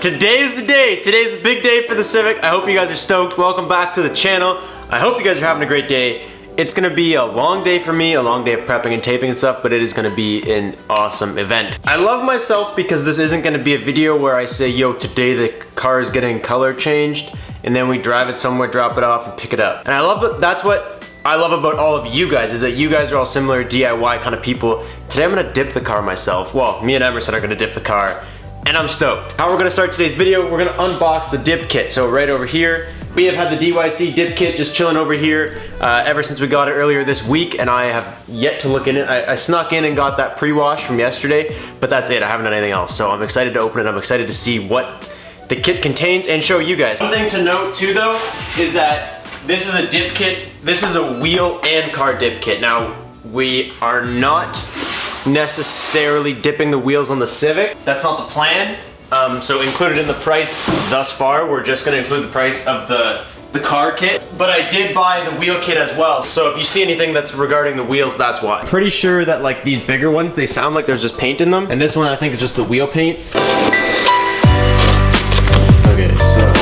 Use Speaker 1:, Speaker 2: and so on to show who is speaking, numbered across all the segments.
Speaker 1: Today's the day. Today's a big day for the Civic. I hope you guys are stoked. Welcome back to the channel. I hope you guys are having a great day. It's gonna be a long day for me, a long day of prepping and taping and stuff, but it is gonna be an awesome event. I love myself because this isn't gonna be a video where I say, yo, today the car is getting color changed, and then we drive it somewhere, drop it off, and pick it up. And I love that. That's what I love about all of you guys, is that you guys are all similar DIY kind of people. Today I'm gonna dip the car myself. Well, me and Emerson are gonna dip the car, and I'm stoked. How we're gonna start today's video, we're gonna unbox the dip kit. So right over here, we have had the DYC dip kit just chilling over here ever since we got it earlier this week, and I have yet to look in it. I snuck in and got that pre-wash from yesterday, but that's it. I haven't done anything else. So I'm excited to open it. I'm excited to see what the kit contains and show you guys. One thing to note too though, is that this is a dip kit. This is a wheel and car dip kit. Now, we are not necessarily dipping the wheels on the Civic. That's not the plan. So included in the price thus far, we're just gonna include the price of the car kit. But I did buy the wheel kit as well. So if you see anything that's regarding the wheels, that's why. Pretty sure that like these bigger ones, they sound like there's just paint in them. And this one I think is just the wheel paint. Okay, so.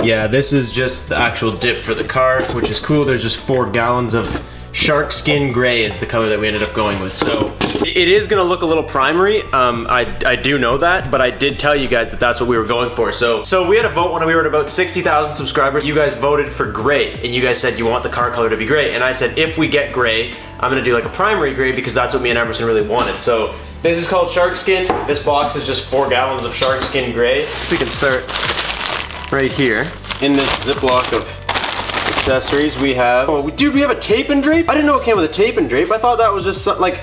Speaker 1: Yeah, this is just the actual dip for the car, which is cool. There's just 4 gallons of shark skin gray is the color that we ended up going with. So it is gonna look a little primery. I do know that, but I did tell you guys that that's what we were going for. So we had a vote when we were at about 60,000 subscribers. You guys voted for gray, and you guys said you want the car color to be gray. And I said, if we get gray, I'm gonna do like a primary gray because that's what me and Emerson really wanted. So this is called shark skin. This box is just 4 gallons of shark skin gray. We can start right here in this Ziploc of accessories. We have, oh dude, we have a tape and drape? I didn't know it came with a tape and drape. I thought that was just something like,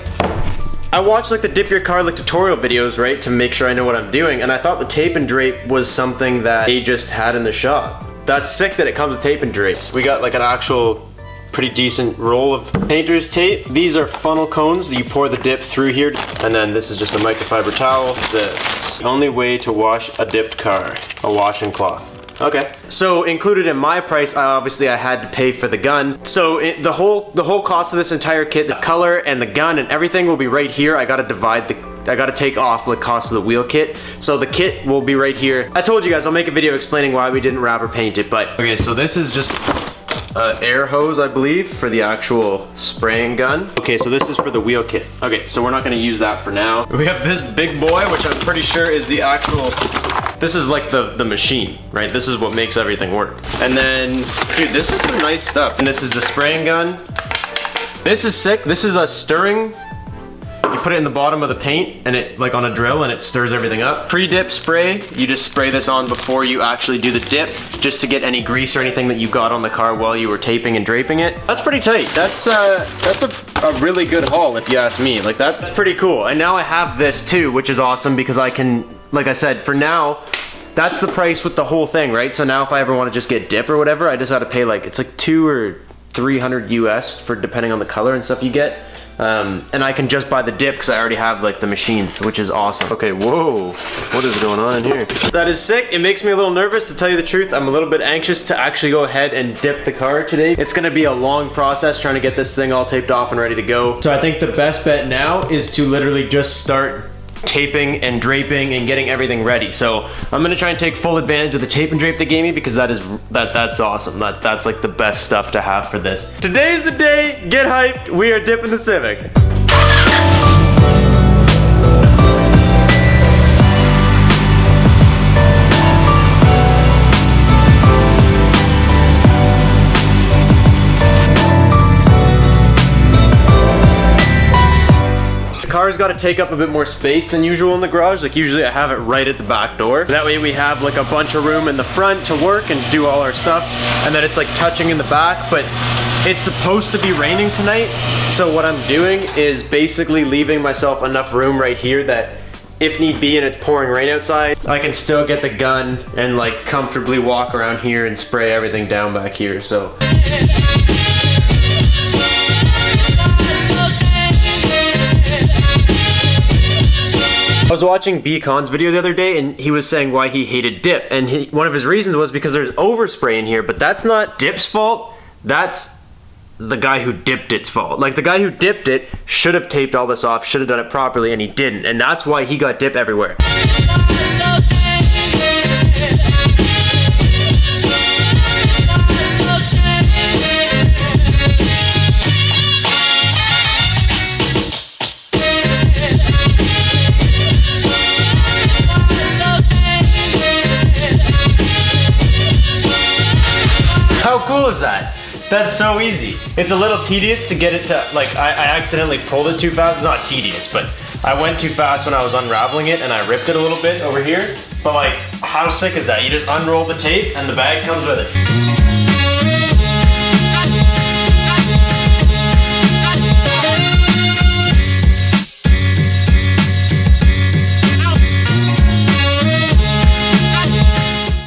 Speaker 1: I watched like the dip your car like tutorial videos, right, to make sure I know what I'm doing, and I thought the tape and drape was something that they just had in the shop. That's sick that it comes with tape and drapes. We got like an actual pretty decent roll of painter's tape. These are funnel cones. You pour the dip through here, and then this is just a microfiber towel. This, the only way to wash a dipped car, a washing cloth. Okay. So included in my price, obviously I had to pay for the gun. So the whole cost of this entire kit, the color and the gun and everything will be right here. I gotta take off the cost of the wheel kit. So the kit will be right here. I told you guys I'll make a video explaining why we didn't wrap or paint it, but okay, so this is just air hose, I believe, for the actual spraying gun. Okay, so this is for the wheel kit. Okay, so we're not gonna use that for now. We have this big boy, which I'm pretty sure is the actual, this is like the machine, right? This is what makes everything work. And then, dude, this is some nice stuff. And this is the spraying gun. This is sick. This is a stirring. You put it in the bottom of the paint and it, like on a drill, and it stirs everything up. Pre-dip spray, you just spray this on before you actually do the dip, just to get any grease or anything that you got on the car while you were taping and draping it. That's pretty tight. That's a really good haul if you ask me. Like that's pretty cool. And now I have this too, which is awesome because I can, like I said, for now, that's the price with the whole thing, right? So now if I ever want to just get dip or whatever, I just have to pay like, it's like 200 or 300 US for depending on the color and stuff you get. And I can just buy the dip because I already have like the machines, which is awesome. Okay, whoa, what is going on here? That is sick. It makes me a little nervous, to tell you the truth. I'm a little bit anxious to actually go ahead and dip the car today. It's gonna be a long process trying to get this thing all taped off and ready to go. So I think the best bet now is to literally just start taping and draping and getting everything ready. So I'm gonna try and take full advantage of the tape and drape they gave me because that's awesome. That's like the best stuff to have for this. Today's the day. Get hyped. We are dipping the Civic. Car's got to take up a bit more space than usual in the garage. Like usually I have it right at the back door. That way we have like a bunch of room in the front to work and do all our stuff, and then it's like touching in the back. But it's supposed to be raining tonight, so what I'm doing is basically leaving myself enough room right here that if need be and it's pouring rain outside, I can still get the gun and like comfortably walk around here and spray everything down back here. So I was watching B Con's video the other day, and he was saying why he hated dip, and one of his reasons was because there's overspray in here. But that's not dip's fault, that's the guy who dipped it's fault. Like, the guy who dipped it should have taped all this off, should have done it properly, and he didn't, and that's why he got dip everywhere. How cool is that? That's so easy. It's a little tedious to get it to, like, I accidentally pulled it too fast. It's not tedious, but I went too fast when I was unraveling it and I ripped it a little bit over here. But like, how sick is that? You just unroll the tape and the bag comes with it.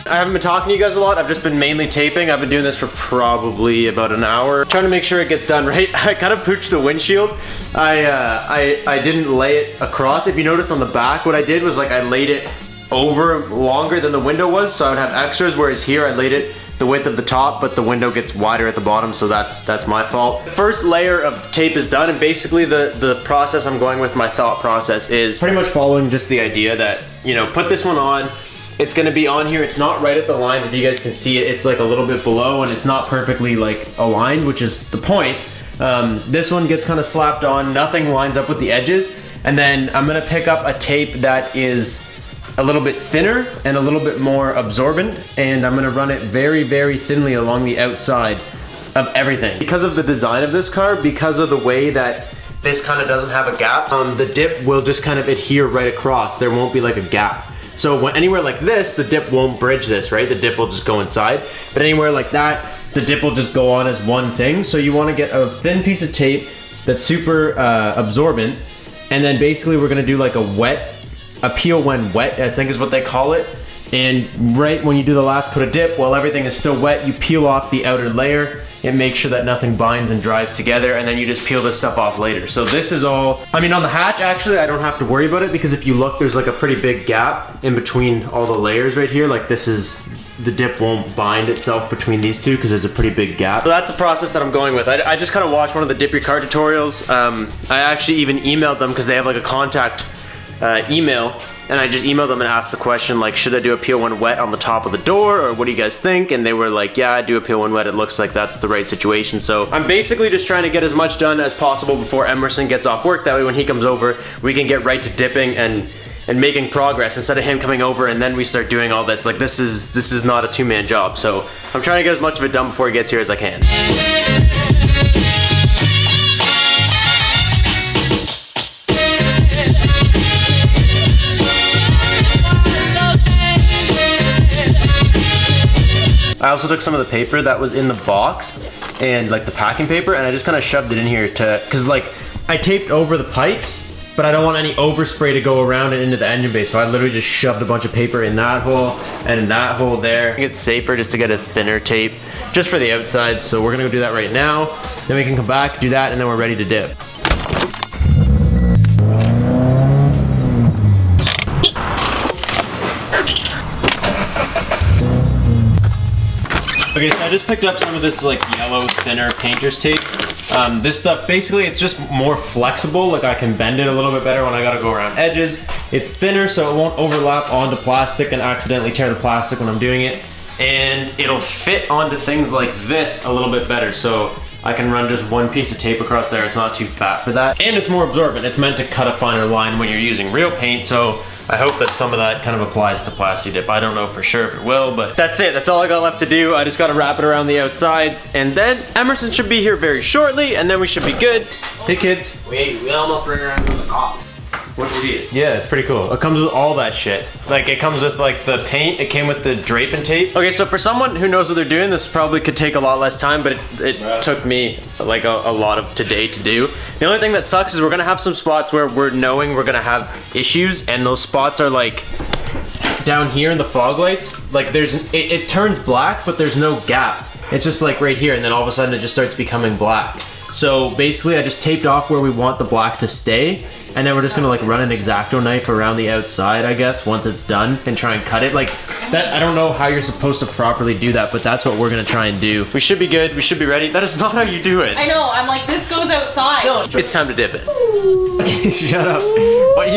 Speaker 1: I haven't been talking to you guys a lot. I've just been mainly taping. I've been doing this for probably about an hour. Trying to make sure it gets done right. I kind of pooched the windshield. I didn't lay it across. If you notice on the back, what I did was like I laid it over longer than the window was, so I would have extras, whereas here I laid it the width of the top, but the window gets wider at the bottom, so that's my fault. The first layer of tape is done, and basically the process I'm going with, my thought process, is pretty much following just the idea that, you know, put this one on. It's gonna be on here. It's not right at the lines. If you guys can see it, it's like a little bit below and it's not perfectly like aligned, which is the point. This one gets kind of slapped on. Nothing lines up with the edges. And then I'm gonna pick up a tape that is a little bit thinner and a little bit more absorbent. And I'm gonna run it very, very thinly along the outside of everything. Because of the design of this car, because of the way that this kind of doesn't have a gap, the dip will just kind of adhere right across. There won't be like a gap. So when anywhere like this, the dip won't bridge this, right? The dip will just go inside. But anywhere like that, the dip will just go on as one thing. So you want to get a thin piece of tape that's super absorbent. And then basically we're gonna do like a peel when wet, I think is what they call it. And right when you do the last coat of dip, while everything is still wet, you peel off the outer layer and make sure that nothing binds and dries together, and then you just peel this stuff off later. So this is all, I mean, on the hatch, actually, I don't have to worry about it, because if you look, there's like a pretty big gap in between all the layers right here. Like this is, the dip won't bind itself between these two because there's a pretty big gap. So that's the process that I'm going with. I just kind of watched one of the Dip Your Car tutorials. I actually even emailed them because they have like a contact email, and I just emailed them and asked the question, like, should I do a peel when wet on the top of the door, or what do you guys think? And they were like, yeah, do a peel when wet. It looks like that's the right situation. So I'm basically just trying to get as much done as possible before Emerson gets off work. That way when he comes over, we can get right to dipping and making progress instead of him coming over and then we start doing all this. Like this is not a two-man job. So I'm trying to get as much of it done before he gets here as I can. I also took some of the paper that was in the box and like the packing paper, and I just kind of shoved it in here cause like I taped over the pipes, but I don't want any overspray to go around and into the engine bay. So I literally just shoved a bunch of paper in that hole and in that hole there. I think it's safer just to get a thinner tape just for the outside. So we're gonna go do that right now. Then we can come back, do that, and then we're ready to dip. Okay, so I just picked up some of this like yellow thinner painter's tape. This stuff, basically it's just more flexible, like I can bend it a little bit better when I gotta go around edges. It's thinner so it won't overlap onto plastic and accidentally tear the plastic when I'm doing it. And it'll fit onto things like this a little bit better, so I can run just one piece of tape across there. It's not too fat for that. And it's more absorbent. It's meant to cut a finer line when you're using real paint, so I hope that some of that kind of applies to Plasti Dip. I don't know for sure if it will, but that's it. That's all I got left to do. I just got to wrap it around the outsides, and then Emerson should be here very shortly, and then we should be good. Hey kids.
Speaker 2: We almost bring around the cop.
Speaker 1: What idiots. Yeah, it's pretty cool. It comes with all that shit. Like, it comes with like the paint, it came with the drape and tape. Okay, so for someone who knows what they're doing, this probably could take a lot less time, but it took me like a lot of today to do. The only thing that sucks is we're gonna have some spots where we're knowing we're gonna have issues, and those spots are like down here in the fog lights. Like it turns black, but there's no gap. It's just like right here, and then all of a sudden it just starts becoming black. So basically I just taped off where we want the black to stay, and then we're just gonna like run an X-Acto knife around the outside, I guess, once it's done, and try and cut it. Like that, I don't know how you're supposed to properly do that, but that's what we're gonna try and do. We should be good, we should be ready. That is not how you do it.
Speaker 3: I know, I'm like, this goes outside.
Speaker 1: No, it's time to dip it. Okay, shut up. What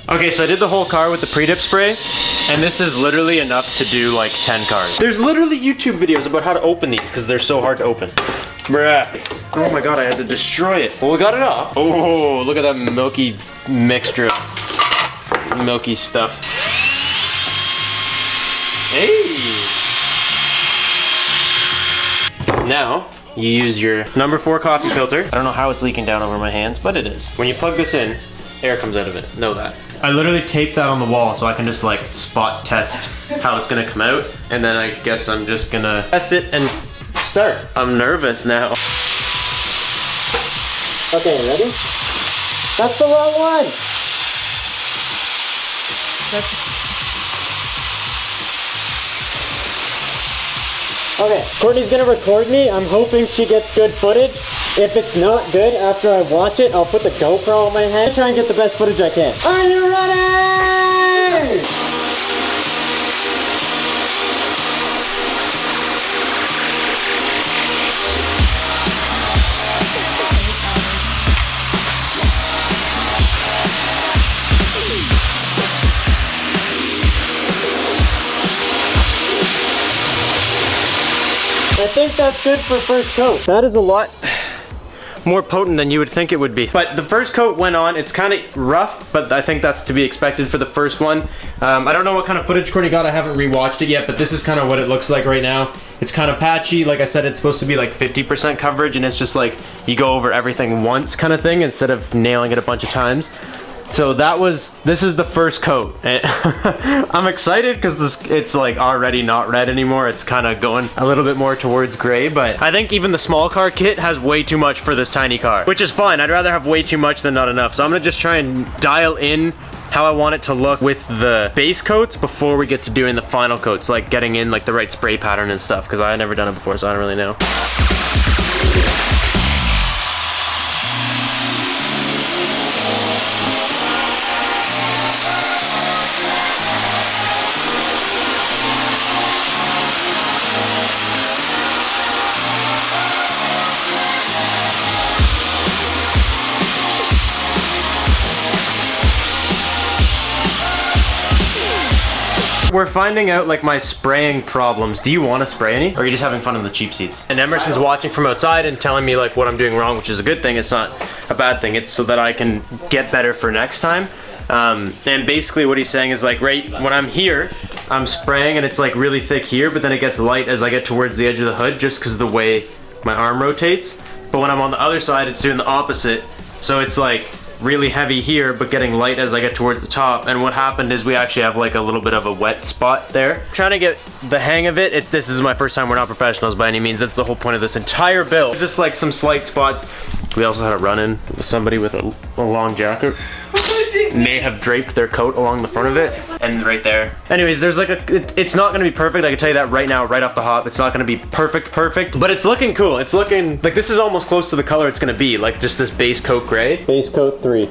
Speaker 1: Okay, so I did the whole car with the pre-dip spray, and this is literally enough to do like 10 cars. There's literally YouTube videos about how to open these because they're so hard to open. Bruh. Oh my god, I had to destroy it. Well, we got it off. Oh, look at that milky mixture of milky stuff. Hey! Now, you use your number 4 coffee filter. I don't know how it's leaking down over my hands, but it is. When you plug this in, air comes out of it. Know that. I literally taped that on the wall so I can just like spot test how it's gonna come out. And then I guess I'm just gonna test it and start. I'm nervous now.
Speaker 3: Okay, ready? That's the wrong one! Okay, Courtney's gonna record me. I'm hoping she gets good footage. If it's not good, after I watch it, I'll put the GoPro on my head. Try and get the best footage I can. Are you ready? I think that's good for first coat.
Speaker 1: That is a lot more potent than you would think it would be. But the first coat went on. It's kind of rough, but I think that's to be expected for the first one. I don't know what kind of footage Courtney got. I haven't rewatched it yet, but this is kind of what it looks like right now. It's kind of patchy. Like I said, it's supposed to be like 50% coverage, and it's just like you go over everything once kind of thing instead of nailing it a bunch of times. So this is the first coat. I'm excited because it's like already not red anymore. It's kind of going a little bit more towards gray, but I think even the small car kit has way too much for this tiny car, which is fine. I'd rather have way too much than not enough. So I'm gonna just try and dial in how I want it to look with the base coats before we get to doing the final coats, like getting in like the right spray pattern and stuff, because I've never done it before, so I don't really know. We're finding out like my spraying problems. Do you want to spray any? Or are you just having fun in the cheap seats? And Emerson's watching from outside and telling me like what I'm doing wrong, which is a good thing. It's not a bad thing. It's so that I can get better for next time. And basically what he's saying is like right when I'm here, I'm spraying and it's like really thick here, but then it gets light as I get towards the edge of the hood just because of the way my arm rotates. But when I'm on the other side, it's doing the opposite. So it's like really heavy here, but getting light as I get towards the top. And what happened is we actually have like a little bit of a wet spot there. Trying to get the hang of it. This is my first time. We're not professionals by any means. That's the whole point of this entire build. Just like some slight spots. We also had a run-in with somebody with a long jacket. May have draped their coat along the front of it, and right there. Anyways, there's like it's not gonna be perfect. I can tell you that right now, right off the hop. It's not gonna be perfect, but it's looking cool. It's looking like this is almost close to the color it's gonna be, like just this base coat gray.
Speaker 3: Base coat 3.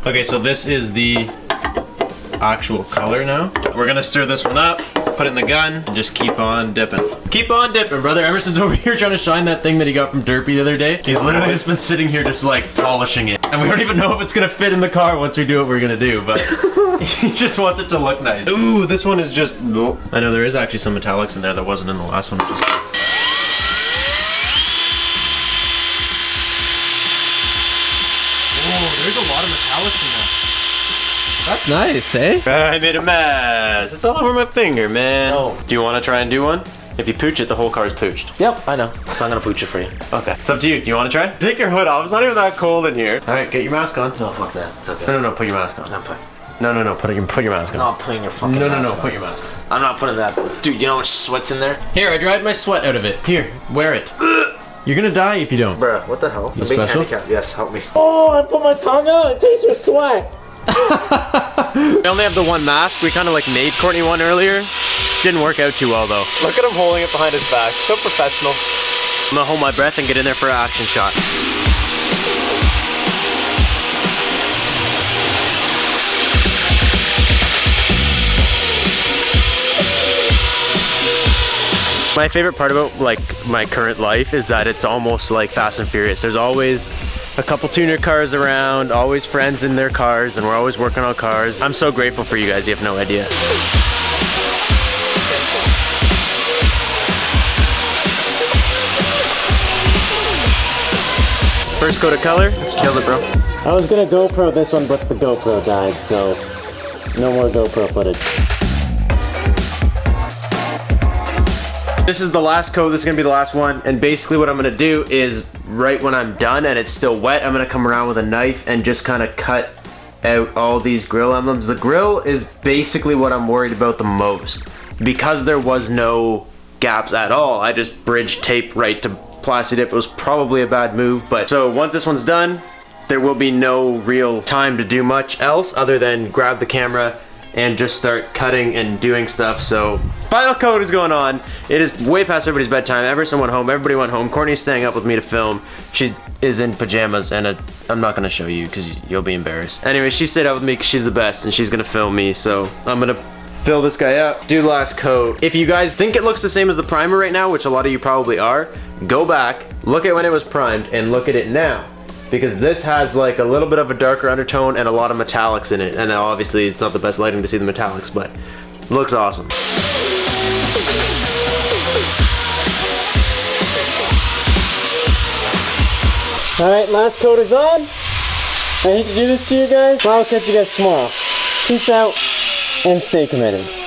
Speaker 1: Okay, so this is the actual color now. We're gonna stir this one up, put it in the gun, and just keep on dipping. Keep on dipping, brother. Emerson's over here trying to shine that thing that he got from Derpy the other day. He's literally just been sitting here just like polishing it. And we don't even know if it's gonna fit in the car once we do what we're gonna do, but he just wants it to look nice. Ooh, this one is just, I know there is actually some metallics in there that wasn't in the last one, which is good. There's a lot of metallics in there. That's nice, eh? I made a mess. It's all over my finger, man.
Speaker 2: No.
Speaker 1: Do you want to try and do one? If you pooch it, the whole car's pooched.
Speaker 2: Yep, I know. So I'm gonna pooch it for you.
Speaker 1: Okay. It's up to you. Do you want to try? Take your hood off. It's not even that cold in here. All right, get your mask on.
Speaker 2: No, fuck that. It's okay.
Speaker 1: No, put your mask on.
Speaker 2: I'm fine.
Speaker 1: No, put your mask on.
Speaker 2: I'm not putting your fucking mask on.
Speaker 1: Put your mask on.
Speaker 2: I'm not putting that. Dude, you know how much sweat's in there?
Speaker 1: Here, I dried my sweat out of it. Here, wear it. You're gonna die if you don't.
Speaker 2: Bruh, what the hell?
Speaker 1: You
Speaker 2: I'm being
Speaker 1: special?
Speaker 2: handicapped. Yes, help me.
Speaker 3: Oh, I put my tongue out. It tastes your sweat.
Speaker 1: We only have the one mask. We kind of like made Courtney one earlier. Didn't work out too well though. Look at him holding it behind his back. So professional. I'm gonna hold my breath and get in there for an action shot. My favorite part about like my current life is that it's almost like Fast and Furious. There's always a couple tuner cars around, always friends in their cars, and we're always working on cars. I'm so grateful for you guys, you have no idea. First coat of color, killed it, bro.
Speaker 3: I was gonna GoPro this one, but the GoPro died, so no more GoPro footage.
Speaker 1: This is the last coat, this is gonna be the last one, and basically what I'm gonna do is, right when I'm done and it's still wet, I'm gonna come around with a knife and just kind of cut out all these grill emblems. The grill is basically what I'm worried about the most. Because there was no gaps at all, I just bridge tape right to Plasti Dip. It was probably a bad move, but so once this one's done, there will be no real time to do much else other than grab the camera and just start cutting and doing stuff. So final coat is going on. It is way past everybody's bedtime. Everyone went home. Everybody went home. Courtney's staying up with me to film. She is in pajamas, and I'm not gonna show you because you'll be embarrassed. Anyway, she stayed up with me because she's the best, and she's gonna film me. So I'm gonna fill this guy up, do the last coat. If you guys think it looks the same as the primer right now, which a lot of you probably are, go back, look at when it was primed, and look at it now. Because this has like a little bit of a darker undertone and a lot of metallics in it. And now obviously it's not the best lighting to see the metallics, but it looks awesome.
Speaker 3: Alright, last coat is on. I hate to do this to you guys, but I'll catch you guys tomorrow. Peace out, and stay committed.